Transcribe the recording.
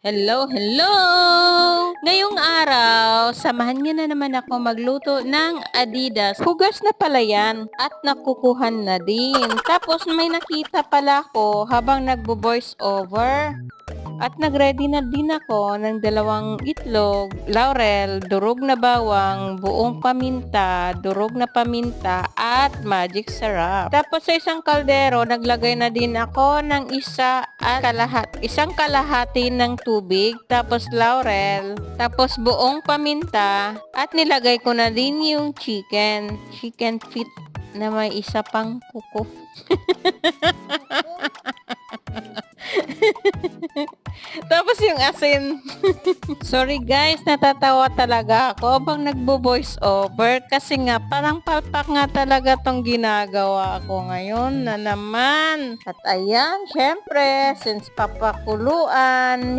Hello, hello! Ngayong araw, samahan niyo na naman ako magluto ng Adidas. Hugas na pala yan at nakukuhan na din. Tapos may nakita pala ako habang nagbo-voice over. At nagready na din ako ng 2 itlog, laurel, durog na bawang, buong paminta, durog na paminta, at magic syrup. Tapos sa isang kaldero, naglagay na din ako ng isang kalahati ng tubig, tapos laurel, tapos buong paminta, at nilagay ko na din yung chicken feet na may isa pang kuko. Tapos yung asin. Sorry guys, natatawa talaga ako habang nagbo-voice over kasi nga parang palpak nga talaga tong ginagawa ko ngayon na naman. At ayan, syempre, since papakuluan,